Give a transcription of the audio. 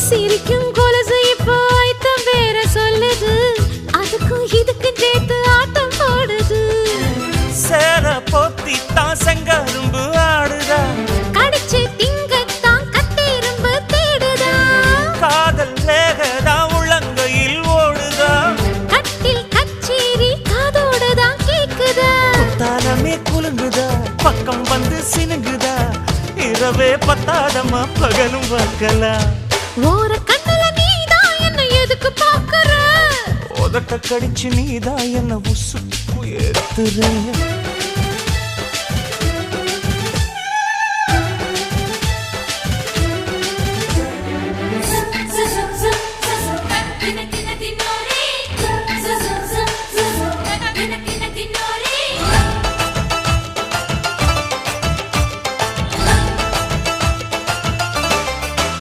சிரிக்கும் கொலுசு இப்போ ஐத்தம் வேற சொல்லுது, அதுக்கும் இதுக்கும் சேர்த்து ஆட்டம் போடுது. சேர போத்தி தான் செங்கரும்பு ஆடுதா, கடிச்சு திங்கத்தான் கத்தெரும்பு தேடுதா. காதல் வேகதா உள்ளங்கையில் ஓடுதா, கட்டில் கச்சேரி காதோடுதான் கேக்குதா. தானமே குலுங்குதா, பக்கம் வந்து சினுங்குதா, இரவே பத்தாதமா பகலும் பார்க்கலாம். ஓர கண்ணுல நீதான் என்ன எதுக்கு பாக்குற, உதட்ட கடிச்சு நீதான் என்ன உசுப்பு ஏத்துற.